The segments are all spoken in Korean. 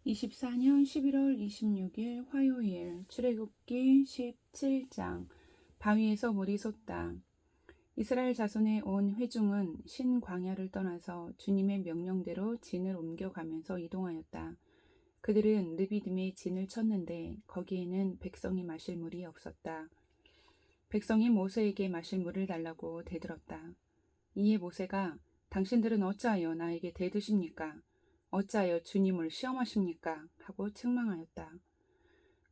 24년 11월 26일 화요일 출애굽기 17장 바위에서 물이 솟다. 이스라엘 자손의 온 회중은 신광야를 떠나서 주님의 명령대로 진을 옮겨가면서 이동하였다. 그들은 르비딤에 진을 쳤는데 거기에는 백성이 마실 물이 없었다. 백성이 모세에게 마실 물을 달라고 대들었다. 이에 모세가 당신들은 어찌하여 나에게 대드십니까? 어찌하여 주님을 시험하십니까? 하고 책망하였다.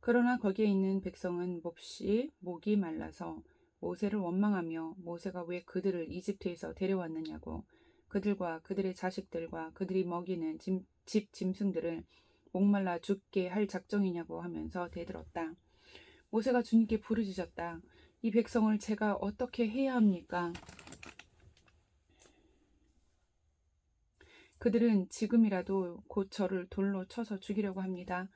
그러나 거기에 있는 백성은 몹시 목이 말라서 모세를 원망하며 모세가 왜 그들을 이집트에서 데려왔느냐고 그들과 그들의 자식들과 그들이 먹이는 집 짐승들을 목말라 죽게 할 작정이냐고 하면서 대들었다. 모세가 주님께 부르짖었다. 이 백성을 제가 어떻게 해야 합니까? 그들은 지금이라도 곧 저를 돌로 쳐서 죽이려고 합니다.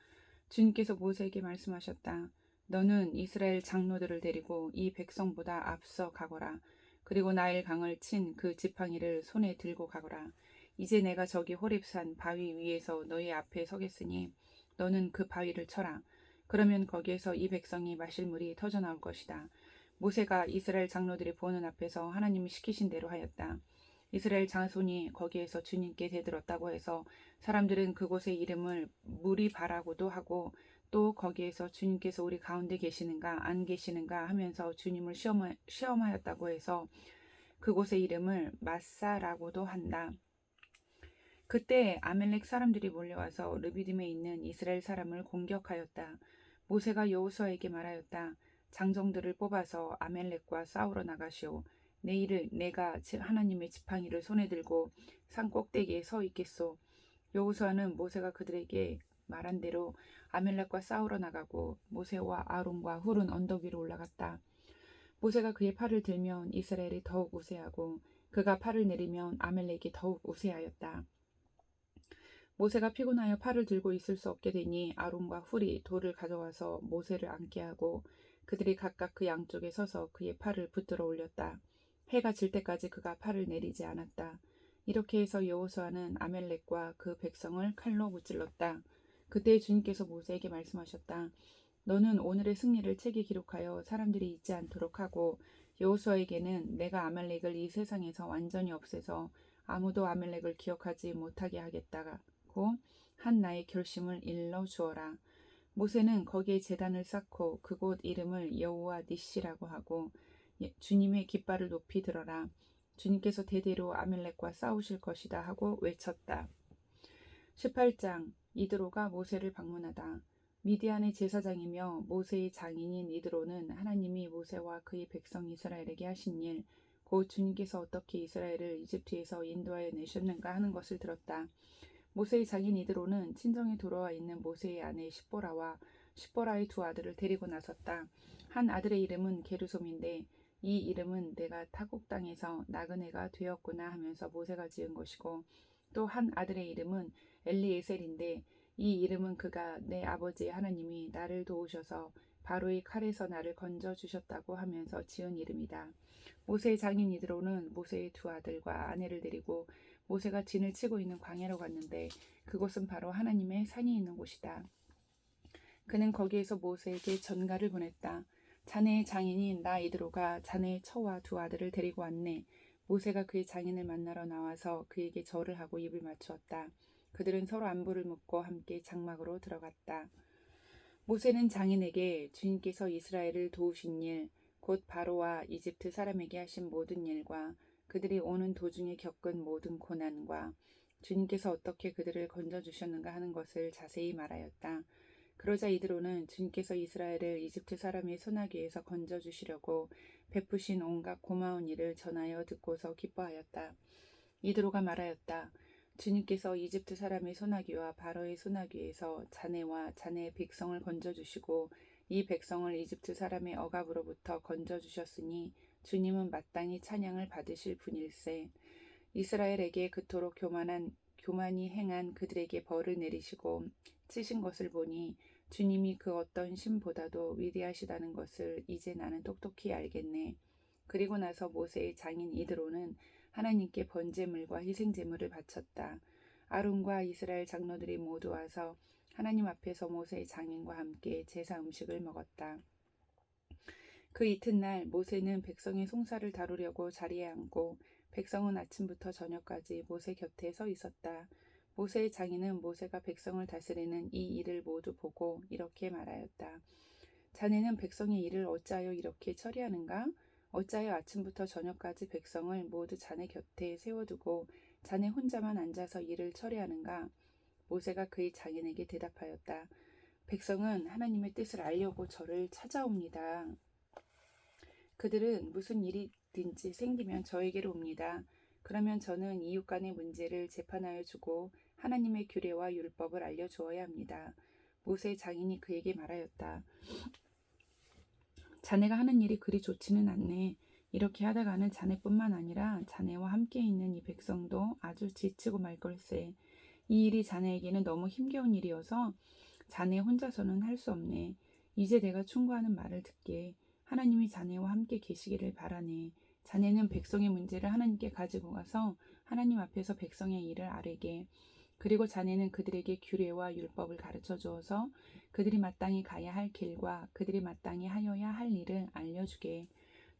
주님께서 모세에게 말씀하셨다. 너는 이스라엘 장로들을 데리고 이 백성보다 앞서 가거라. 그리고 나일 강을 친 그 지팡이를 손에 들고 가거라. 이제 내가 저기 호렙산 바위 위에서 너희 앞에 서겠으니 너는 그 바위를 쳐라. 그러면 거기에서 이 백성이 마실 물이 터져 나올 것이다. 모세가 이스라엘 장로들이 보는 앞에서 하나님이 시키신 대로 하였다. 이스라엘 자손이 거기에서 주님께 대들었다고 해서 사람들은 그곳의 이름을 무리바라고도 하고 또 거기에서 주님께서 우리 가운데 계시는가 안 계시는가 하면서 주님을 시험하였다고 해서 그곳의 이름을 마사라고도 한다. 그때 아멜렉 사람들이 몰려와서 르비딤에 있는 이스라엘 사람을 공격하였다. 모세가 여호수아에게 말하였다. 장정들을 뽑아서 아멜렉과 싸우러 나가시오. 내일을 내가 하나님의 지팡이를 손에 들고 산 꼭대기에 서 있겠소. 여호수아는 모세가 그들에게 말한 대로 아멜렉과 싸우러 나가고 모세와 아론과 훌은 언덕 위로 올라갔다. 모세가 그의 팔을 들면 이스라엘이 더욱 우세하고 그가 팔을 내리면 아멜렉이 더욱 우세하였다. 모세가 피곤하여 팔을 들고 있을 수 없게 되니 아론과 훌이 돌을 가져와서 모세를 앉게 하고 그들이 각각 그 양쪽에 서서 그의 팔을 붙들어 올렸다. 해가 질 때까지 그가 팔을 내리지 않았다. 이렇게 해서 여호수아는 아멜렉과 그 백성을 칼로 무찔렀다. 그때 주님께서 모세에게 말씀하셨다. 너는 오늘의 승리를 책에 기록하여 사람들이 잊지 않도록 하고 여호수아에게는 내가 아말렉을 이 세상에서 완전히 없애서 아무도 아말렉을 기억하지 못하게 하겠다고 한 나의 결심을 일러 주어라. 모세는 거기에 제단을 쌓고 그곳 이름을 여호와 니시라고 하고 주님의 깃발을 높이 들어라. 주님께서 대대로 아멜렉과 싸우실 것이다 하고 외쳤다. 18장 이드로가 모세를 방문하다. 미디안의 제사장이며 모세의 장인인 이드로는 하나님이 모세와 그의 백성 이스라엘에게 하신 일, 곧 주님께서 어떻게 이스라엘을 이집트에서 인도하여 내셨는가 하는 것을 들었다. 모세의 장인 이드로는 친정에 돌아와 있는 모세의 아내 십보라와 십보라의 두 아들을 데리고 나섰다. 한 아들의 이름은 게르솜인데 이 이름은 내가 타국 땅에서 나그네가 되었구나 하면서 모세가 지은 것이고 또 한 아들의 이름은 엘리에셀인데 이 이름은 그가 내 아버지 하나님이 나를 도우셔서 바로의 칼에서 나를 건져 주셨다고 하면서 지은 이름이다. 모세의 장인 이드로는 모세의 두 아들과 아내를 데리고 모세가 진을 치고 있는 광야로 갔는데 그곳은 바로 하나님의 산이 있는 곳이다. 그는 거기에서 모세에게 전가를 보냈다. 자네의 장인인 나 이드로가 자네의 처와 두 아들을 데리고 왔네. 모세가 그의 장인을 만나러 나와서 그에게 절을 하고 입을 맞추었다. 그들은 서로 안부를 묻고 함께 장막으로 들어갔다. 모세는 장인에게 주님께서 이스라엘을 도우신 일, 곧 바로와 이집트 사람에게 하신 모든 일과 그들이 오는 도중에 겪은 모든 고난과 주님께서 어떻게 그들을 건져주셨는가 하는 것을 자세히 말하였다. 그러자 이드로는 주님께서 이스라엘을 이집트 사람의 손아귀에서 건져주시려고 베푸신 온갖 고마운 일을 전하여 듣고서 기뻐하였다. 이드로가 말하였다. 주님께서 이집트 사람의 손아귀와 바로의 손아귀에서 자네와 자네의 백성을 건져주시고 이 백성을 이집트 사람의 억압으로부터 건져주셨으니 주님은 마땅히 찬양을 받으실 분일세. 이스라엘에게 그토록 교만히 행한 그들에게 벌을 내리시고 치신 것을 보니 주님이 그 어떤 신보다도 위대하시다는 것을 이제 나는 똑똑히 알겠네. 그리고 나서 모세의 장인 이드로는 하나님께 번제물과 희생제물을 바쳤다. 아론과 이스라엘 장로들이 모두 와서 하나님 앞에서 모세의 장인과 함께 제사 음식을 먹었다. 그 이튿날 모세는 백성의 송사를 다루려고 자리에 앉고 백성은 아침부터 저녁까지 모세 곁에 서 있었다. 모세의 장인은 모세가 백성을 다스리는 이 일을 모두 보고 이렇게 말하였다. 자네는 백성의 일을 어찌하여 이렇게 처리하는가? 어찌하여 아침부터 저녁까지 백성을 모두 자네 곁에 세워두고 자네 혼자만 앉아서 일을 처리하는가? 모세가 그의 장인에게 대답하였다. 백성은 하나님의 뜻을 알려고 저를 찾아옵니다. 그들은 무슨 일이든지 생기면 저에게로 옵니다. 그러면 저는 이웃 간의 문제를 재판하여 주고 하나님의 규례와 율법을 알려주어야 합니다. 모세의 장인이 그에게 말하였다. 자네가 하는 일이 그리 좋지는 않네. 이렇게 하다가는 자네뿐만 아니라 자네와 함께 있는 이 백성도 아주 지치고 말 걸세. 이 일이 자네에게는 너무 힘겨운 일이어서 자네 혼자서는 할 수 없네. 이제 내가 충고하는 말을 듣게. 하나님이 자네와 함께 계시기를 바라네. 자네는 백성의 문제를 하나님께 가지고 가서 하나님 앞에서 백성의 일을 아뢰게. 그리고 자네는 그들에게 규례와 율법을 가르쳐 주어서 그들이 마땅히 가야 할 길과 그들이 마땅히 하여야 할 일을 알려주게.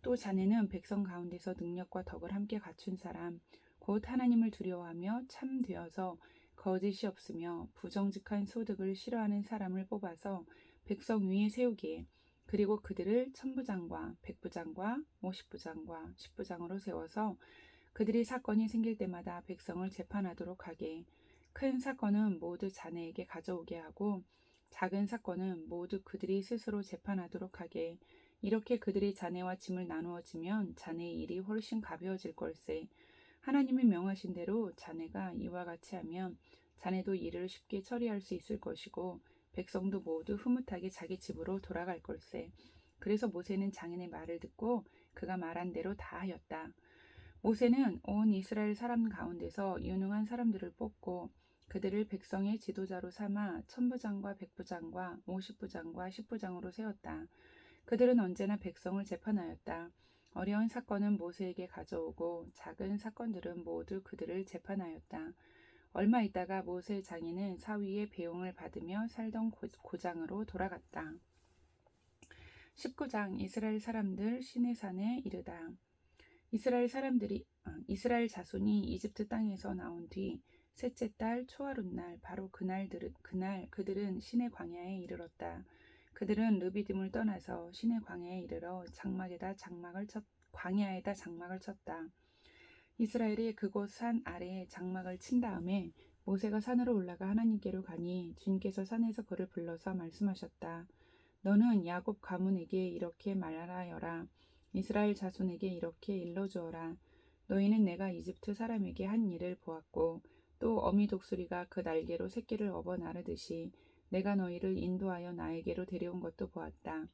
또 자네는 백성 가운데서 능력과 덕을 함께 갖춘 사람, 곧 하나님을 두려워하며 참 되어서 거짓이 없으며 부정직한 소득을 싫어하는 사람을 뽑아서 백성 위에 세우기에 그리고 그들을 천부장과 백부장과 50부장과 10부장으로 세워서 그들이 사건이 생길 때마다 백성을 재판하도록 하게. 큰 사건은 모두 자네에게 가져오게 하고 작은 사건은 모두 그들이 스스로 재판하도록 하게. 이렇게 그들이 자네와 짐을 나누어지면 자네의 일이 훨씬 가벼워질 걸세. 하나님이 명하신 대로 자네가 이와 같이 하면 자네도 일을 쉽게 처리할 수 있을 것이고 백성도 모두 흐뭇하게 자기 집으로 돌아갈 걸세. 그래서 모세는 장인의 말을 듣고 그가 말한 대로 다 하였다. 모세는 온 이스라엘 사람 가운데서 유능한 사람들을 뽑고 그들을 백성의 지도자로 삼아 천부장과 백부장과 50부장과 10부장으로 세웠다. 그들은 언제나 백성을 재판하였다. 어려운 사건은 모세에게 가져오고 작은 사건들은 모두 그들을 재판하였다. 얼마 있다가 모세 장인은 사위의 배용을 받으며 살던 고장으로 돌아갔다. 19장 이스라엘 사람들 시내산에 이르다. 이스라엘 자손이 이집트 땅에서 나온 뒤 셋째 달 초하룻날 바로 그날 그들은 시내 광야에 이르렀다. 그들은 르비딤을 떠나서 시내 광야에 이르러 광야에다 장막을 쳤다. 이스라엘이 그곳 산 아래에 장막을 친 다음에 모세가 산으로 올라가 하나님께로 가니 주님께서 산에서 그를 불러서 말씀하셨다. 너는 야곱 가문에게 이렇게 말하여라. 이스라엘 자손에게 이렇게 일러주어라. 너희는 내가 이집트 사람에게 한 일을 보았고 또 어미 독수리가 그 날개로 새끼를 업어 나르듯이 내가 너희를 인도하여 나에게로 데려온 것도 보았다.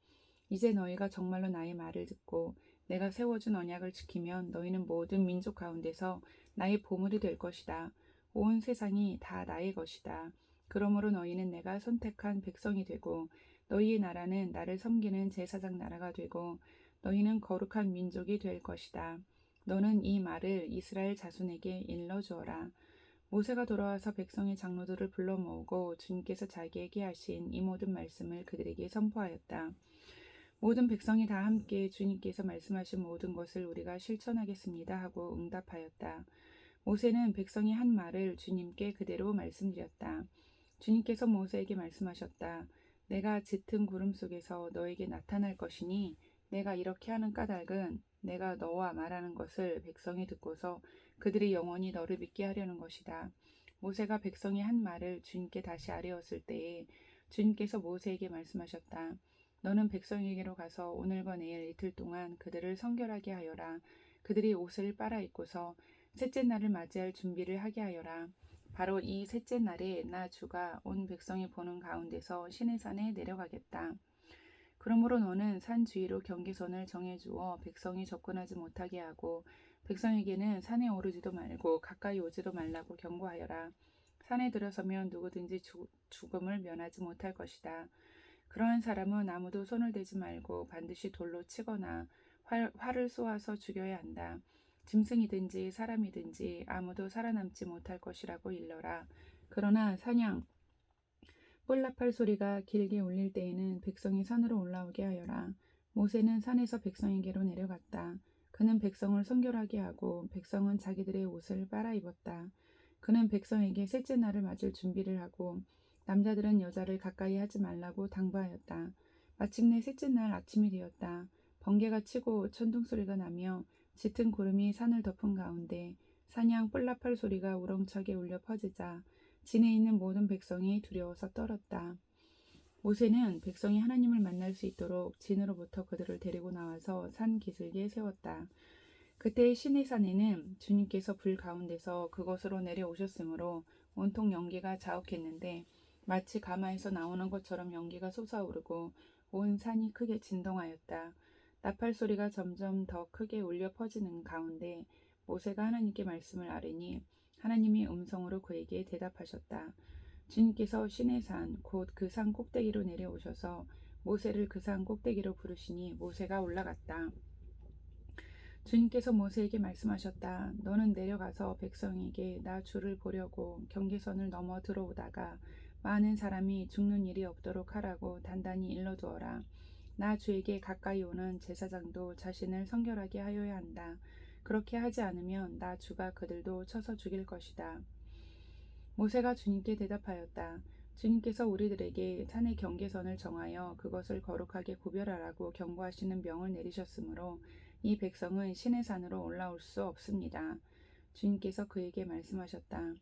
이제 너희가 정말로 나의 말을 듣고 내가 세워준 언약을 지키면 너희는 모든 민족 가운데서 나의 보물이 될 것이다. 온 세상이 다 나의 것이다. 그러므로 너희는 내가 선택한 백성이 되고 너희의 나라는 나를 섬기는 제사장 나라가 되고 너희는 거룩한 민족이 될 것이다. 너는 이 말을 이스라엘 자손에게 일러주어라. 모세가 돌아와서 백성의 장로들을 불러 모으고 주님께서 자기에게 하신 이 모든 말씀을 그들에게 선포하였다. 모든 백성이 다 함께 주님께서 말씀하신 모든 것을 우리가 실천하겠습니다 하고 응답하였다. 모세는 백성이 한 말을 주님께 그대로 말씀드렸다. 주님께서 모세에게 말씀하셨다. 내가 짙은 구름 속에서 너에게 나타날 것이니 내가 이렇게 하는 까닭은 내가 너와 말하는 것을 백성이 듣고서 그들이 영원히 너를 믿게 하려는 것이다. 모세가 백성이 한 말을 주님께 다시 아뢰었을 때에 주님께서 모세에게 말씀하셨다. 너는 백성에게로 가서 오늘과 내일 이틀 동안 그들을 성결하게 하여라. 그들이 옷을 빨아 입고서 셋째 날을 맞이할 준비를 하게 하여라. 바로 이 셋째 날에 나 주가 온 백성이 보는 가운데서 시내산에 내려가겠다. 그러므로 너는 산 주위로 경계선을 정해주어 백성이 접근하지 못하게 하고 백성에게는 산에 오르지도 말고 가까이 오지도 말라고 경고하여라. 산에 들어서면 누구든지 죽음을 면하지 못할 것이다. 그러한 사람은 아무도 손을 대지 말고 반드시 돌로 치거나 활을 쏘아서 죽여야 한다. 짐승이든지 사람이든지 아무도 살아남지 못할 것이라고 일러라. 그러나 사냥꾼 뿔나팔 소리가 길게 울릴 때에는 백성이 산으로 올라오게 하여라. 모세는 산에서 백성에게로 내려갔다. 그는 백성을 성결하게 하고 백성은 자기들의 옷을 빨아 입었다. 그는 백성에게 셋째 날을 맞을 준비를 하고 남자들은 여자를 가까이 하지 말라고 당부하였다. 마침내 셋째 날 아침이 되었다. 번개가 치고 천둥 소리가 나며 짙은 구름이 산을 덮은 가운데 사냥 뿔나팔 소리가 우렁차게 울려 퍼지자 진에 있는 모든 백성이 두려워서 떨었다. 모세는 백성이 하나님을 만날 수 있도록 진으로부터 그들을 데리고 나와서 산 기슭에 세웠다. 그때 시내산에는 주님께서 불 가운데서 그것으로 내려오셨으므로 온통 연기가 자욱했는데 마치 가마에서 나오는 것처럼 연기가 솟아오르고 온 산이 크게 진동하였다. 나팔 소리가 점점 더 크게 울려 퍼지는 가운데 모세가 하나님께 말씀을 아뢰니 하나님이 음성으로 그에게 대답하셨다. 주님께서 시내산 곧 그 산 꼭대기로 내려오셔서 모세를 그 산 꼭대기로 부르시니 모세가 올라갔다. 주님께서 모세에게 말씀하셨다. 너는 내려가서 백성에게 나 주를 보려고 경계선을 넘어 들어오다가 많은 사람이 죽는 일이 없도록 하라고 단단히 일러두어라. 나 주에게 가까이 오는 제사장도 자신을 성결하게 하여야 한다. 그렇게 하지 않으면 나 주가 그들도 쳐서 죽일 것이다. 모세가 주님께 대답하였다. 주님께서 우리들에게 산의 경계선을 정하여 그것을 거룩하게 구별하라고 경고하시는 명을 내리셨으므로 이 백성은 신의 산으로 올라올 수 없습니다. 주님께서 그에게 말씀하셨다.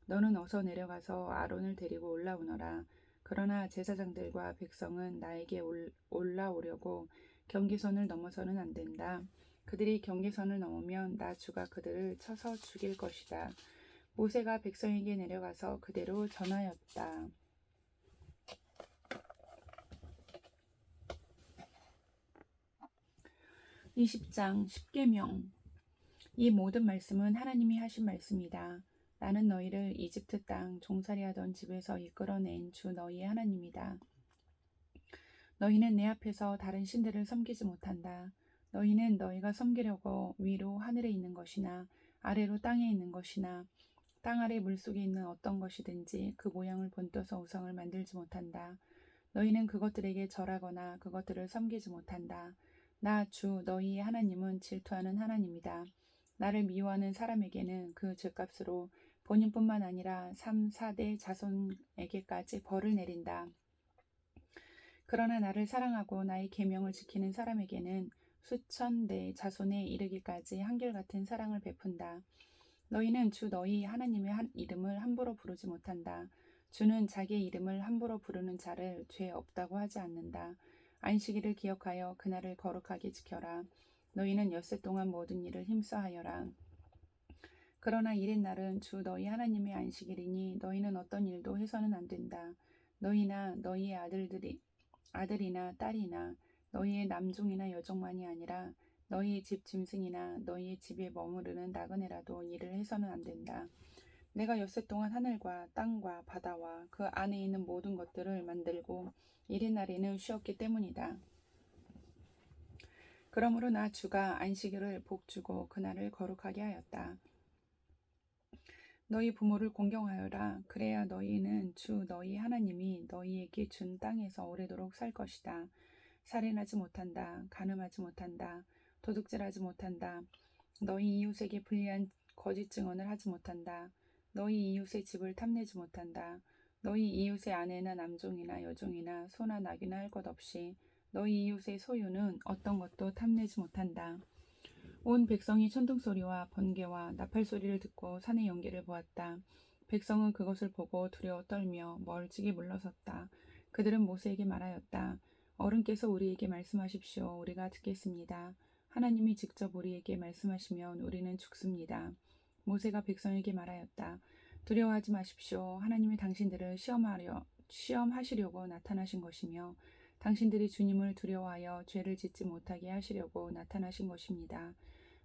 너는 어서 내려가서 아론을 데리고 올라오너라. 그러나 제사장들과 백성은 나에게 올라오려고 경계선을 넘어서는 안 된다. 그들이 경계선을 넘으면 나 주가 그들을 쳐서 죽일 것이다. 모세가 백성에게 내려가서 그대로 전하였다. 20장 십계명. 이 모든 말씀은 하나님이 하신 말씀이다. 나는 너희를 이집트 땅 종살이하던 집에서 이끌어낸 주 너희의 하나님이다. 너희는 내 앞에서 다른 신들을 섬기지 못한다. 너희는 너희가 섬기려고 위로 하늘에 있는 것이나 아래로 땅에 있는 것이나 땅 아래 물속에 있는 어떤 것이든지 그 모양을 본떠서 우상을 만들지 못한다. 너희는 그것들에게 절하거나 그것들을 섬기지 못한다. 나 주 너희의 하나님은 질투하는 하나님이다. 나를 미워하는 사람에게는 그 죄값으로 본인뿐만 아니라 3, 4대 자손에게까지 벌을 내린다. 그러나 나를 사랑하고 나의 계명을 지키는 사람에게는 수천 대 자손에 이르기까지 한결같은 사랑을 베푼다. 너희는 주 너희 하나님의 이름을 함부로 부르지 못한다. 주는 자기의 이름을 함부로 부르는 자를 죄 없다고 하지 않는다. 안식일을 기억하여 그날을 거룩하게 지켜라. 너희는 엿새 동안 모든 일을 힘써하여라. 그러나 일의 날은 주 너희 하나님의 안식일이니 너희는 어떤 일도 해서는 안 된다. 너희나 너희의 아들이나 딸이나 너희의 남종이나 여종만이 아니라 너희의 집 짐승이나 너희의 집에 머무르는 나그네라도 일을 해서는 안 된다. 내가 엿새 동안 하늘과 땅과 바다와 그 안에 있는 모든 것들을 만들고 일의 날에는 쉬었기 때문이다. 그러므로 나 주가 안식일을 복주고 그날을 거룩하게 하였다. 너희 부모를 공경하여라. 그래야 너희는 주 너희 하나님이 너희에게 준 땅에서 오래도록 살 것이다. 살인하지 못한다. 간음하지 못한다. 도둑질하지 못한다. 너희 이웃에게 불리한 거짓 증언을 하지 못한다. 너희 이웃의 집을 탐내지 못한다. 너희 이웃의 아내나 남종이나 여종이나 소나 낙이나 할 것 없이 너희 이웃의 소유는 어떤 것도 탐내지 못한다. 온 백성이 천둥소리와 번개와 나팔 소리를 듣고 산의 연기를 보았다. 백성은 그것을 보고 두려워 떨며 멀찍이 물러섰다. 그들은 모세에게 말하였다. 어른께서 우리에게 말씀하십시오. 우리가 듣겠습니다. 하나님이 직접 우리에게 말씀하시면 우리는 죽습니다. 모세가 백성에게 말하였다. 두려워하지 마십시오. 하나님이 당신들을 시험하시려고 나타나신 것이며 당신들이 주님을 두려워하여 죄를 짓지 못하게 하시려고 나타나신 것입니다.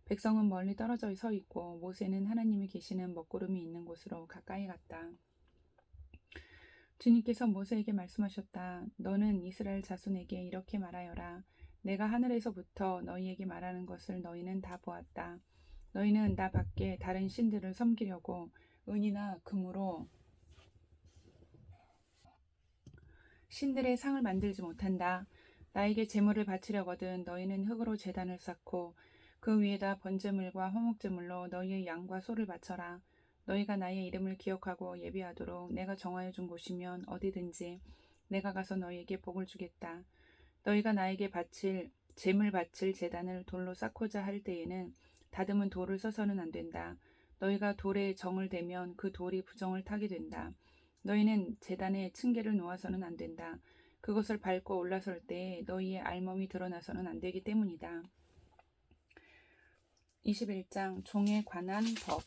백성은 멀리 떨어져 서 있고 모세는 하나님이 계시는 먹구름이 있는 곳으로 가까이 갔다. 주님께서 모세에게 말씀하셨다. 너는 이스라엘 자손에게 이렇게 말하여라. 내가 하늘에서부터 너희에게 말하는 것을 너희는 다 보았다. 너희는 나 밖에 다른 신들을 섬기려고 은이나 금으로 신들의 상을 만들지 못한다. 나에게 제물을 바치려거든 너희는 흙으로 제단을 쌓고 그 위에다 번제물과 화목제물로 너희의 양과 소를 바쳐라. 너희가 나의 이름을 기억하고 예비하도록 내가 정하여 준 곳이면 어디든지 내가 가서 너희에게 복을 주겠다. 너희가 나에게 제물 바칠 제단을 돌로 쌓고자 할 때에는 다듬은 돌을 써서는 안 된다. 너희가 돌에 정을 대면 그 돌이 부정을 타게 된다. 너희는 제단에 층계를 놓아서는 안 된다. 그것을 밟고 올라설 때에 너희의 알몸이 드러나서는 안 되기 때문이다. 21장 종에 관한 법.